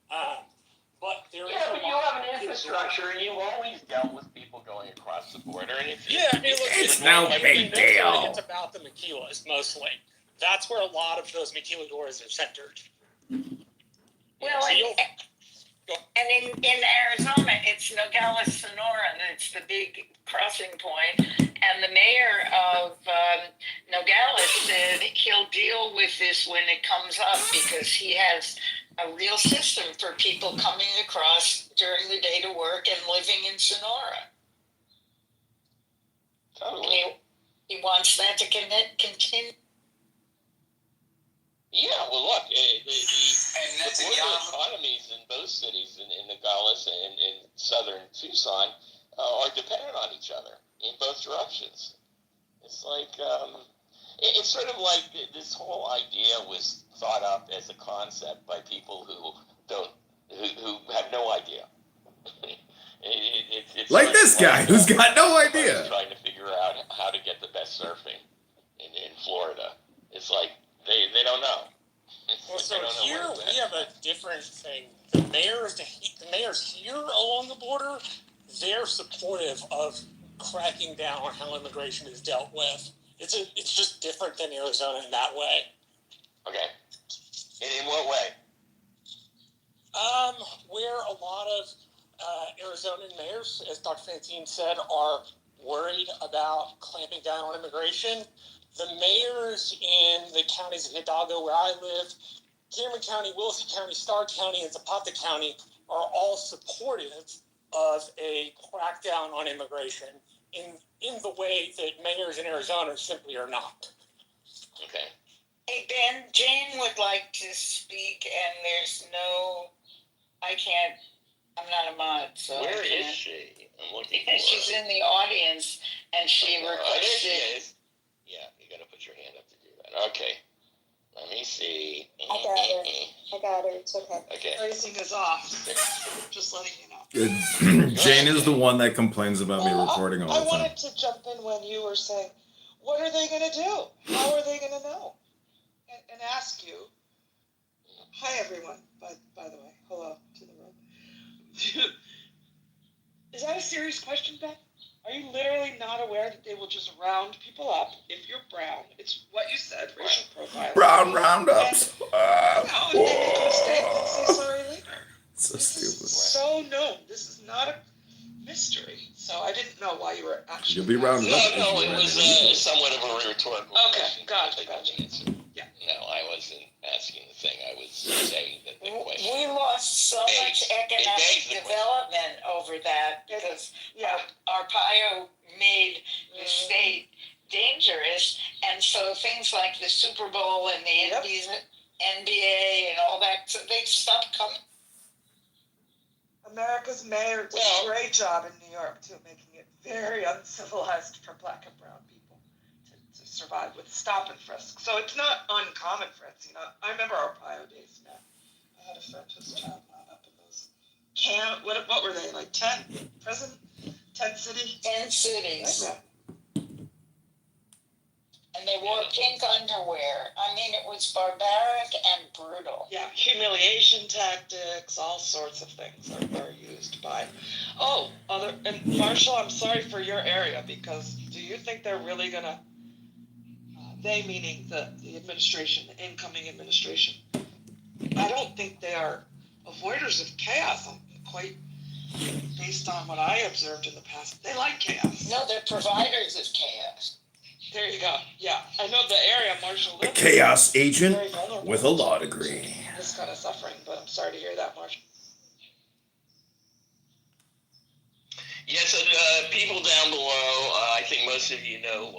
But there is but you have an infrastructure, and you've always dealt with people going across the border. And it's no big deal. It's about the maquilas mostly. That's where a lot of those maquiladores are centered. Well, and in Arizona, it's Nogales, Sonora, and it's the big crossing point. And the mayor of Nogales said he'll deal with this when it comes up because he has a real system for people coming across during the day to work and living in Sonora. Totally. He wants that to continue. Yeah, well, look, the border economies in both cities, in Nogales and in southern Tucson, are dependent on each other in both directions. It's like, it's sort of like this whole idea was thought up as a concept by people who have no idea. It's like this guy who's got no idea. Trying to figure out how to get the best surfing in Florida. It's like they don't know. Well, so here we have a different thing. The mayors here along the border, they're supportive of cracking down on how immigration is dealt with. It's just different than Arizona in that way. Okay. In what way? Where a lot of Arizonan mayors, as Dr. Fantine said, are worried about clamping down on immigration. The mayors in the counties of Hidalgo, where I live, Cameron County, Wilson County, Starr County, and Zapata County are all supportive of a crackdown on immigration in the way that mayors in Arizona simply are not. Okay. Hey, Ben, Jane would like to speak, and there's no... I'm not a mod, so... Where is she? I'm looking for her. She's in the audience, and she requested... There she is. Yeah, you gotta put your hand up to do that. Okay. Let me see. I got her. It's okay. Okay. Everything is off. Just letting you know. Jane is the one that complains about me recording all the I time. wanted to jump in when you were saying, what are they going to do? How are they going to know? And ask you. Hi, everyone, by the way. Hello to the room. Is that a serious question, Ben? Are you literally not aware that they will just round people up if you're brown? It's what you said, racial profiling. Brown roundups. No, and they make a mistake and say sorry later. So stupid. So known. This is not a mystery. So I didn't know why you were actually... You'll be rounded up. No, it was somewhat of a rhetorical question. Gotcha. Yeah. No, I wasn't asking the thing. I was saying that the question... We lost so much economic development over that because Arpaio made the state dangerous, and so things like the Super Bowl and the NBA and all that, so they stopped coming. America's mayor did a great job in New York, too, making it very uncivilized for black and brown people to survive with stop and frisk. So it's not uncommon for us, you know. I remember Arpaio days now. I had a friend whose child wound up in those what were they, like 10 prison Tent City? 10 cities. And they wore Yeah. pink underwear. I mean, it was barbaric and brutal. Yeah, humiliation tactics, all sorts of things are used by. And Marshall, I'm sorry for your area, because do you think they're really gonna, they meaning the administration, the incoming administration, I don't think they are avoiders of chaos. I'm quite, based on what I observed in the past, they like chaos. No, they're providers of chaos. There you go. Yeah, I know the area Marshall A lives in. chaos agent Very vulnerable. with a law degree. This kind of suffering, but I'm sorry to hear that, Marshall. Yeah, so people down below, I think most of you know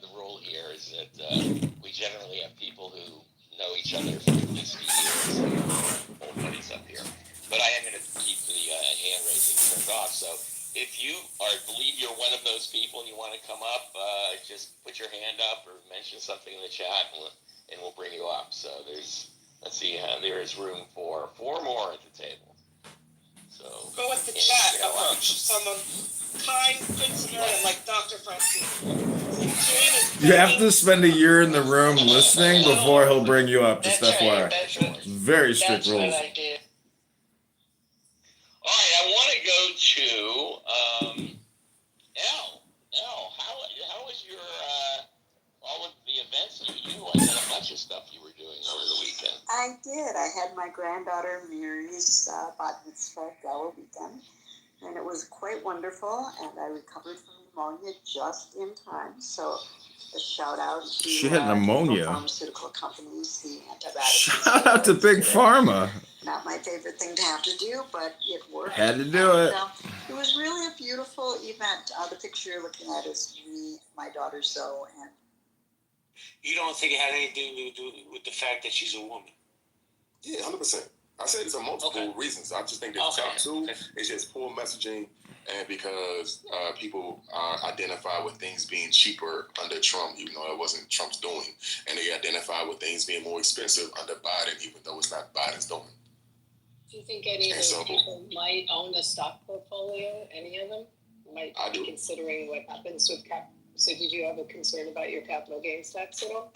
the rule here is that we generally have people who know each other for at least a year. Old buddies up here. But I am going to keep the hand raising turned off. So if you believe you're one of those people and you want to come up, just put your hand up or mention something in the chat, and we'll bring you up. So there is room for 4 more at the table. So Go with the chat approach. Someone kind, good Samaritan like Dr. Francine. You have to spend a year in the room listening before he'll bring you up. Just FYI. Very strict rules. All right, I want to go to Elle. Elle, how was your all of the events you had a bunch of stuff you were doing over the weekend? I did. I had my granddaughter Mary's bat mitzvah gala weekend, and it was quite wonderful. And I recovered from pneumonia just in time. So, a shout out to She had pneumonia. pharmaceutical companies, the antibiotics. Shout out to Big Pharma. Not my favorite thing to have to do, but it worked. Had to do it. It was really a beautiful event. The picture you're looking at is me, my daughter Zoe, and You don't think it had anything to do with the fact that she's a woman? Yeah, 100%. I said it's for multiple reasons. I just think that the top two is just poor messaging, and because people identify with things being cheaper under Trump, even though it wasn't Trump's doing, and they identify with things being more expensive under Biden, even though it's not Biden's doing. Do you think any of those people might own a stock portfolio? Any of them might be considering what happens with cap? So did you have a concern about your capital gains tax at all?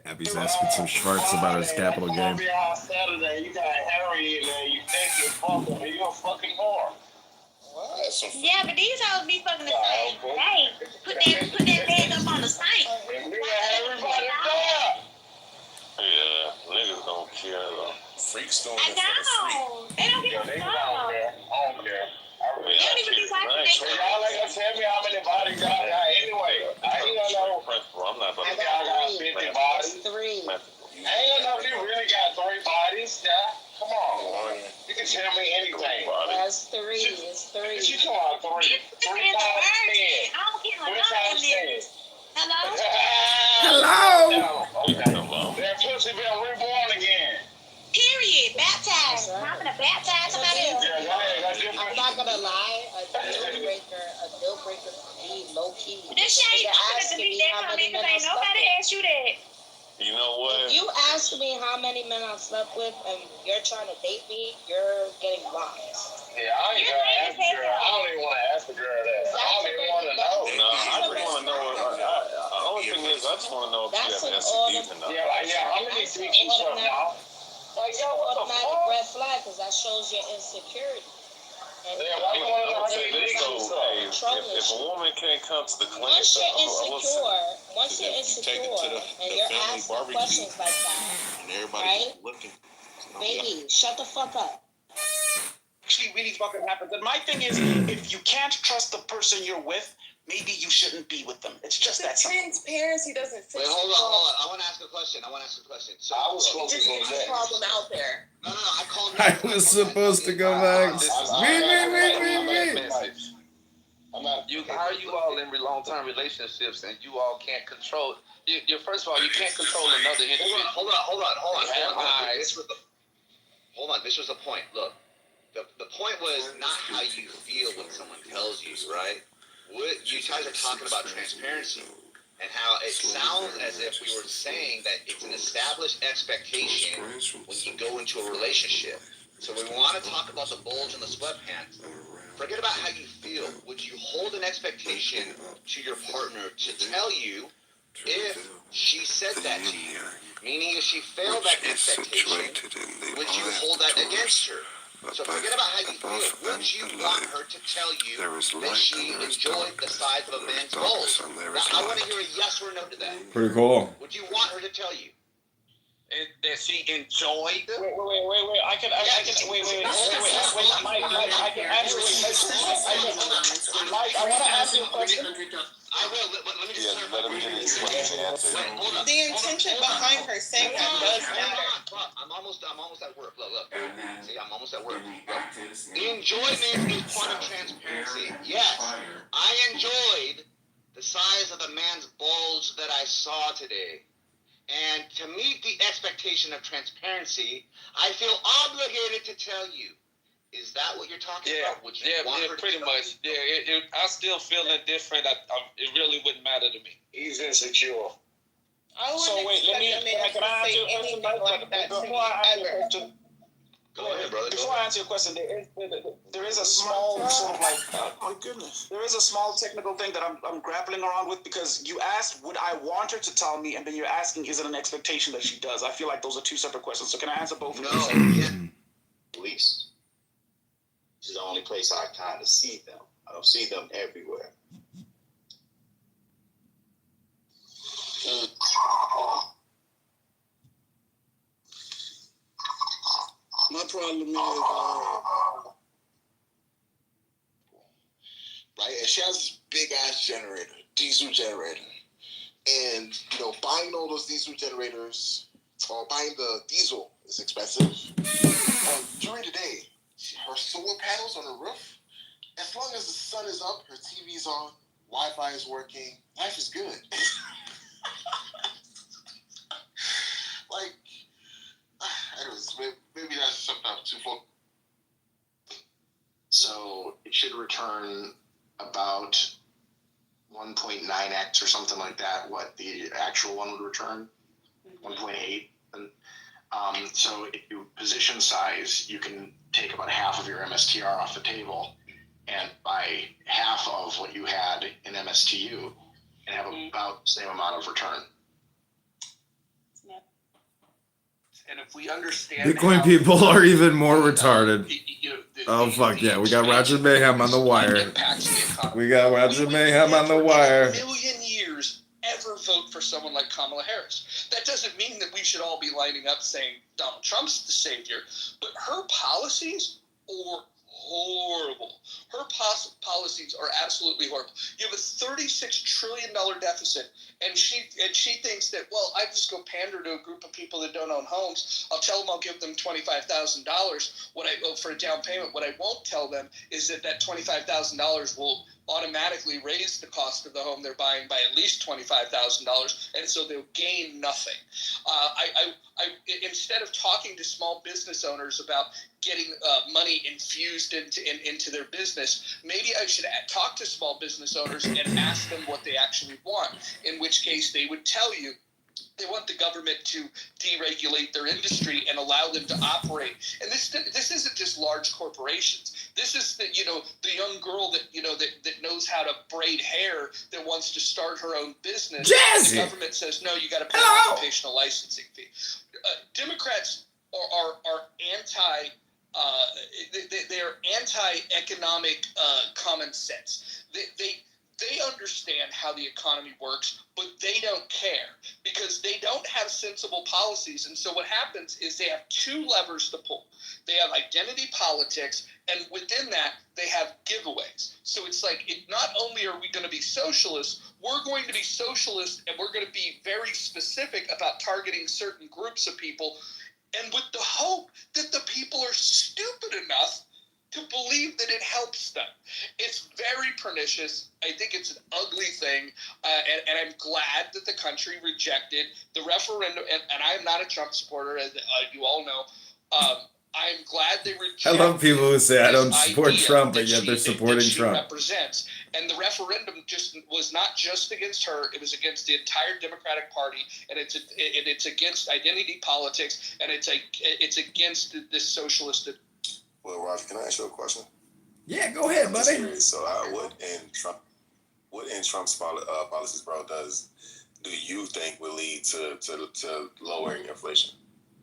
Abby's asking some Schwartz about his capital gain. Saturday, you got Harry in there, you think you're fucking, you're a fucking whore. Yeah, but these hoes be fucking the same. Hey, put that bag up on the site. Everybody there. Yeah, niggas don't care though. Freaks don't. I know. They don't give a fuck. I don't care. They don't even be watching So y'all ain't gonna tell me how many bodies y'all got anyway. I ain't gonna know. I'm not I got 50 bodies. 3. I ain't gonna know if you really got 3 bodies. Yeah, come on. You can tell me anything. That's 3. It's 3. You come on, 3. 3 times 10. I don't care what 3 times 10. Hello? Hello. That pussy been reborn again. Period. Baptized. I'm gonna baptize somebody else. I'm not gonna lie, a deal breaker for me, low key. This shit ain't gonna delete that comment because ain't nobody asked you that. You know what? If you ask me how many men I've slept with and you're trying to date me, you're getting blocked. Yeah, I ain't gonna ask the girl. I don't even want to ask the girl that. I don't even want to know. No, I just want to know. The only thing is, I just want to know if you have STDs or not. Yeah, how many dicks you suck now? Like, yo, automatic red flag because that shows your insecurity. And why you want to know how many dicks you suck? If a woman can't come to the clinic, once you're insecure and you're asking questions like that, right? Baby, shut the fuck up. Actually really fucking happens. And my thing is, if you can't trust the person you're with, maybe you shouldn't be with them. It's just that simple. Transparency doesn't fix Wait, hold on. I want to ask a question. So I was supposed to go next. Problem out there. No, I called. I was supposed to go next. How are you all in long-term relationships and you all can't control? You first of all, you can't control another individual. Hold on. This was the point. Look, the point was not how you feel when someone tells you, right? You guys are talking about transparency and how it sounds as if we were saying that it's an established expectation when you go into a relationship. So we want to talk about the bulge and the sweatpants. Forget about how you feel. Would you hold an expectation to your partner to tell you if she said that to you? Meaning, if she failed that expectation, would you hold that against her? So forget about how you feel. Would you want her to tell you that she enjoyed the size of a man's balls? Now, I want to hear a yes or no to that. Pretty cool. Would you want her to tell you? That she enjoyed. Wait. I can answer. Mike, I want to ask you a question. I will. Let me just let him get his answer. The intention behind her saying that does matter. I'm almost at work. Look. See, I'm almost at work. Look. The enjoyment is part of transparency. Yes, I enjoyed the size of the man's bulge that I saw today. And to meet the expectation of transparency, I feel obligated to tell you. Is that what you're talking about? Would you want her to pretty much. Yeah, I still feeling different. It really wouldn't matter to me. He's insecure. I wouldn't So wait, let me. Can I answer your question? like that to me Before I answer your ever. question, Go ahead, brother. before I answer your question, there is a small sort of like, oh my goodness, there is a small technical thing that I'm grappling around with, because you asked, would I want her to tell me, and then you're asking, is it an expectation that she does? I feel like those are two separate questions. So can I answer both of them? Police. This is the only place I kind of see them. I don't see them everywhere. My problem is, right, and she has this big ass generator, diesel generator, and buying all those diesel generators or buying the diesel is expensive. During the day, her solar panels on the roof, as long as the sun is up, her TV's on, Wi-Fi is working, life is good. Like, anyways, maybe that's something I'm too full. So it should return about 1.9x or something like that, what the actual one would return, 1.8. And so if you position size, you can take about half of your MSTR off the table and buy half of what you had in MSTU and have about the same amount of return. And if we understand Bitcoin people are even more retarded. Oh fuck yeah, we got Roger Mayhem on the wire. We got Roger Mayhem on the wire. million years ever vote for someone like Kamala Harris. That doesn't mean that we should all be lining up saying Donald Trump's the savior, but her policies are horrible. Her policies are absolutely horrible. You have a $36 trillion deficit, and she thinks that, well, I just go pander to a group of people that don't own homes. I'll tell them I'll give them $25,000 for a down payment. What I won't tell them is that $25,000 will automatically raise the cost of the home they're buying by at least $25,000, and so they'll gain nothing. I instead of talking to small business owners about getting money infused into their business, maybe I should talk to small business owners and ask them what they actually want, in which case they would tell you they want the government to deregulate their industry and allow them to operate. And this isn't just large corporations. This is the young girl that knows how to braid hair that wants to start her own business. Jazzy. The government says no, you got to pay an occupational licensing fee. Democrats are anti. They're anti-economic common sense. They understand how the economy works, but they don't care because they don't have sensible policies. And so what happens is they have two levers to pull. They have identity politics, and within that, they have giveaways. So it's like, not only are we going to be socialists, we're going to be socialists, and we're going to be very specific about targeting certain groups of people, and with the hope that the people are stupid enough to believe that it helps them. It's very pernicious. I think it's an ugly thing, and I'm glad that the country rejected the referendum, and I'm not a Trump supporter, as you all know. I'm glad they rejected. I love people who say I don't support Trump, but yet they're supporting Trump. Represents. And the referendum was not just against her; it was against the entire Democratic Party, and it's against identity politics, and it's against this socialist. Well, Roger, can I ask you a question? Yeah, go ahead, buddy. So, what in Trump's policies, bro, do you think will lead to lowering inflation?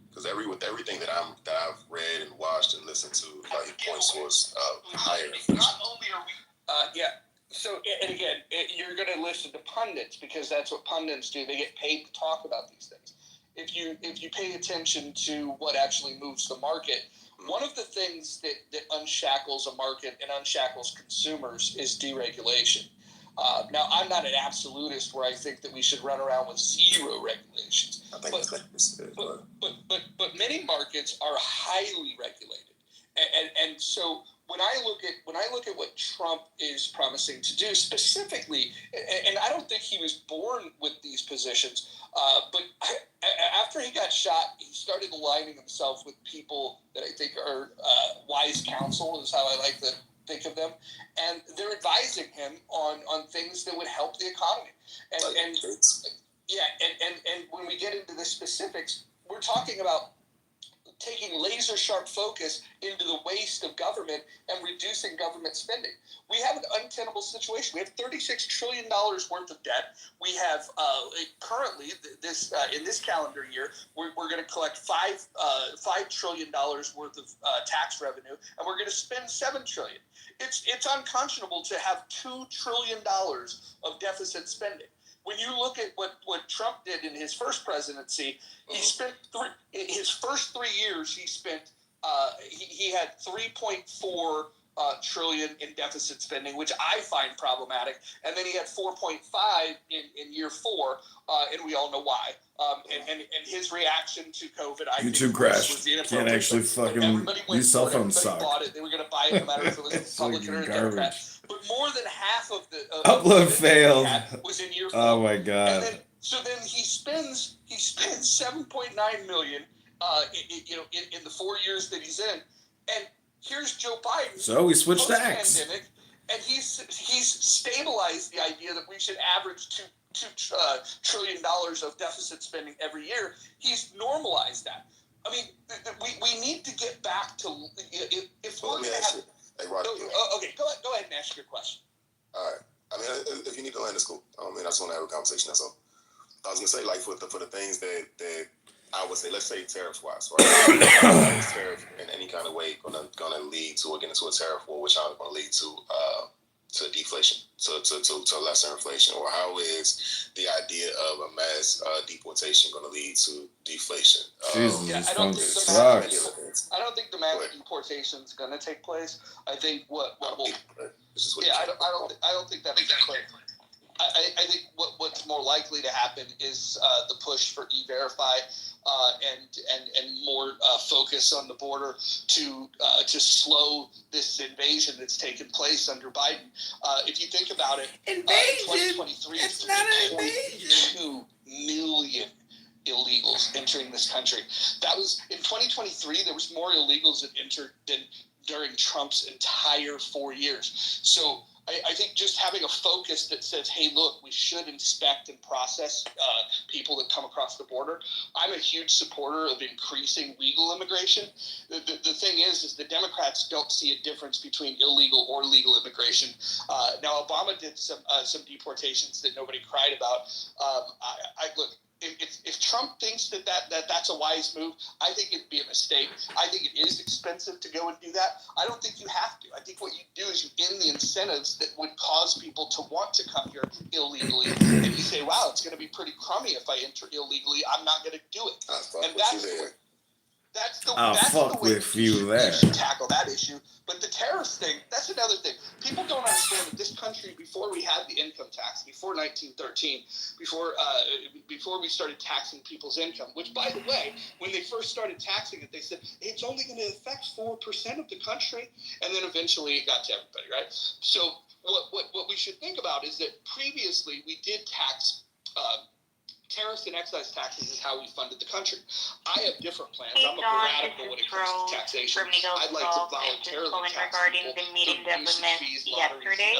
Because everything that I've read and watched and listened to, like, it points towards higher inflation. Not only are we, yeah. So, and again, you're going to listen to pundits because that's what pundits do. They get paid to talk about these things. If you pay attention to what actually moves the market, one of the things that unshackles a market and unshackles consumers is deregulation. Now, I'm not an absolutist where I think that we should run around with zero regulations. I think but many markets are highly regulated, and so when I look at what Trump is promising to do specifically, and I don't think he was born with these positions, but after he got shot, he started aligning himself with people that I think are wise counsel, is how I like to think of them, and they're advising him on things that would help the economy. And when we get into the specifics, we're talking about taking laser sharp focus into the waste of government and reducing government spending. We have an untenable situation. We have $36 trillion worth of debt. We have currently in this calendar year, we're going to collect $5 trillion worth of tax revenue, and we're going to spend $7 trillion. It's unconscionable to have $2 trillion of deficit spending. When you look at what Trump did in his first presidency, he spent his first 3 years. He spent he had 3.4 trillion in deficit spending, which I find problematic, and then he had 4.5 in year 4, and we all know why. And his reaction to COVID, I think, crashed. Was Can't actually fucking use cell phones suck. Bought it. They were going to buy it no matter if it was a Republican or a Democrat. But more than half of the upload failed. Was in year 4. Oh my god! And then he spends 7.9 million, in the 4 years that he's in, and here's Joe Biden. So we switched to X. Pandemic, and he's stabilized the idea that we should average $2 trillion of deficit spending every year. He's normalized that. I mean, we need to get back to if we're going to have. Hey, Roddy, okay, go ahead and ask your question. All right. I mean, if you need to land, it's cool. I just want to have a conversation. That's all. I was gonna say, like, for the things that I would say, let's say tariff-wise, right? Tariff in any kind of way gonna lead to, or get into a tariff war, which are gonna lead to deflation, to lesser inflation, or how is the idea of a mass deportation going to lead to deflation? I don't think the mass deportation is going to take place. I think I don't think that takes place. I think what's more likely to happen is the push for E-Verify and more focus on the border to slow this invasion that's taken place under Biden. If you think about it, 2023 is 3.2 million illegals entering this country. That was in 2023. There was more illegals that entered than during Trump's entire 4 years. So I think just having a focus that says, hey, look, we should inspect and process people that come across the border. I'm a huge supporter of increasing legal immigration. The thing is the Democrats don't see a difference between illegal or legal immigration. Now, Obama did some deportations that nobody cried about. Look, if Trump thinks that's a wise move, I think it'd be a mistake. I think it is expensive to go and do that. I don't think you have to. I think what you do is you end the incentives that would cause people to want to come here illegally. And you say, wow, it's going to be pretty crummy if I enter illegally. I'm not going to do it. That's the way we should tackle that issue. But the tariff thing, that's another thing. People don't understand that this country, before we had the income tax, before 1913, before we started taxing people's income, which, by the way, when they first started taxing it, they said, it's only going to affect 4% of the country. And then eventually it got to everybody, right? So what we should think about is that previously we did tax tariffs and excise taxes is how we funded the country. I have different plans. I'm a radical when it comes to taxation. I'd like to voluntarily tax people. The meeting that we missed yesterday.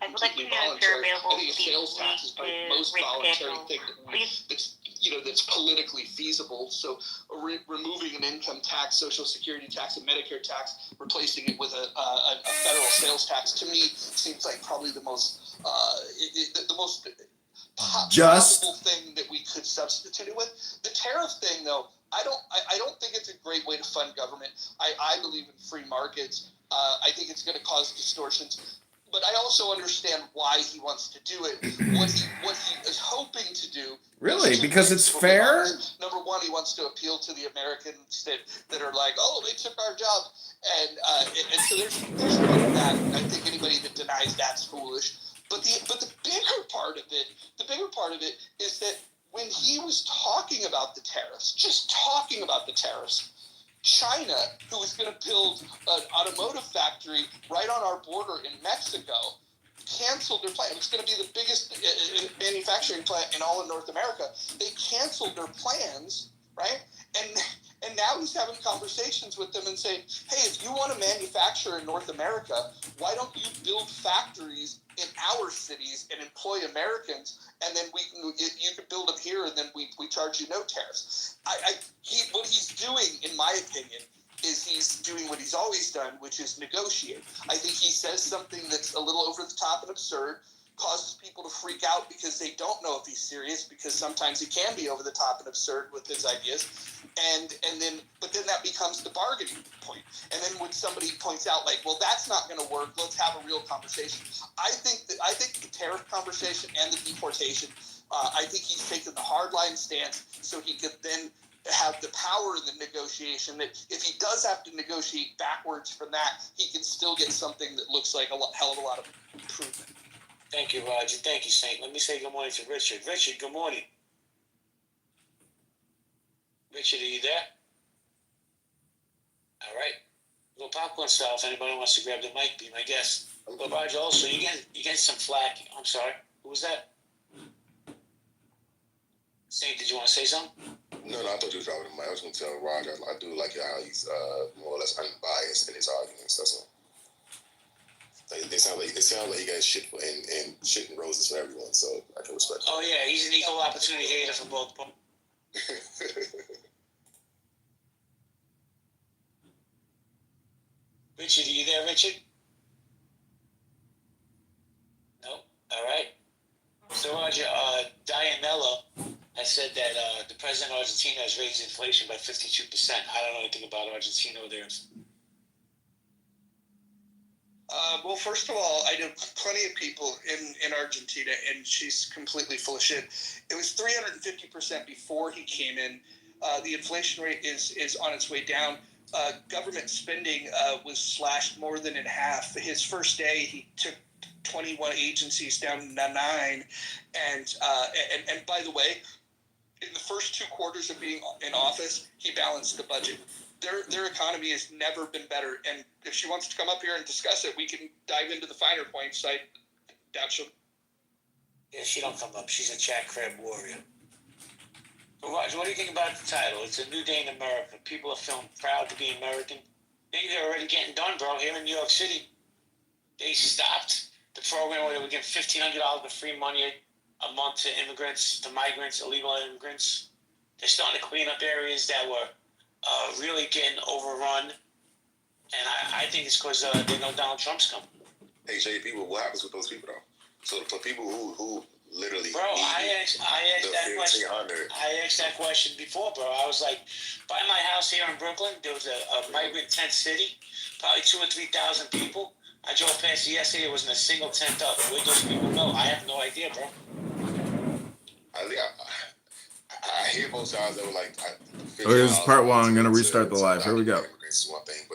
I would like to know if you're available. I think a sales tax is probably the most voluntary thing that's politically feasible. So removing an income tax, social security tax, and Medicare tax, replacing it with a federal sales tax, to me seems like probably the most Just possible thing that we could substitute it with. The tariff thing, though, I don't think it's a great way to fund government. I believe in free markets. I think it's going to cause distortions. But I also understand why he wants to do it. What he is hoping to do. really, because it's fair. Number one, he wants to appeal to the Americans that are like, oh, they took our job, and so there's that. I think anybody that denies that's foolish. But the bigger part of it is that when he was talking about the tariffs, just talking about the tariffs, China, who was going to build an automotive factory right on our border in Mexico, canceled their plan. It was going to be the biggest manufacturing plant in all of North America. They canceled their plans, right? And now he's having conversations with them and saying, hey, if you want to manufacture in North America, why don't you build factories in our cities and employ Americans, and then you can build them here, and then we charge you no tariffs. What he's doing, in my opinion, is he's doing what he's always done, which is negotiate. I think he says something that's a little over the top and absurd, causes people to freak out because they don't know if he's serious, because sometimes he can be over the top and absurd with his ideas, but then that becomes the bargaining point. And then when somebody points out, like, well, that's not going to work, let's have a real conversation. I think the tariff conversation and the deportation, I think he's taken the hardline stance so he could then have the power in the negotiation, that if he does have to negotiate backwards from that, he can still get something that looks like a hell of a lot of improvement. Thank you, Roger. Thank you, Saint. Let me say good morning to Richard. Richard, good morning. Richard, are you there? All right. Little popcorn style. If anybody wants to grab the mic, be my guest. But Roger, also, you get some flack. I'm sorry. Who was that? Saint, did you want to say something? No, I thought you was talking to Mike. I was going to tell Roger I do like how he's more or less unbiased in his arguments. That's all. It sounds like he got shit and roses for everyone, so I can respect that. Oh yeah, he's an equal opportunity hater for both. Richard, are you there, Richard? No. All right. So Roger, Dianella has said that the president of Argentina has raised inflation by 52%. I don't know anything about Argentina or their. Well, first of all, I know plenty of people in Argentina, and she's completely full of shit. It was 350% before he came in. The inflation rate is on its way down. Government spending was slashed more than in half. His first day, he took 21 agencies down to 9. And by the way, in the first 2 quarters of being in office, he balanced the budget. Their economy has never been better, and if she wants to come up here and discuss it, we can dive into the finer points. I doubt she'll. Yeah, she don't come up. She's a Jack Crab warrior. But Roger, what do you think about the title? It's a new day in America. People are feeling proud to be American. Things are already getting done, bro. Here in New York City, they stopped the program where they would give $1,500 of free money a month to immigrants, to migrants, illegal immigrants. They're starting to clean up areas that were really getting overrun, and I think it's because they know Donald Trump's coming. Hey, JP, what happens with those people though? So for people who literally, bro, I asked that question. I asked that question before, bro. I was like, by my house here in Brooklyn, there was a migrant tent city, probably 2,000 or 3,000 people. I drove past it yesterday. There wasn't a single tent up. Where those people go? I have no idea, bro. I hear both sides though. Like, okay, this is part 1. I'm gonna restart the live. Here we go. This is one thing,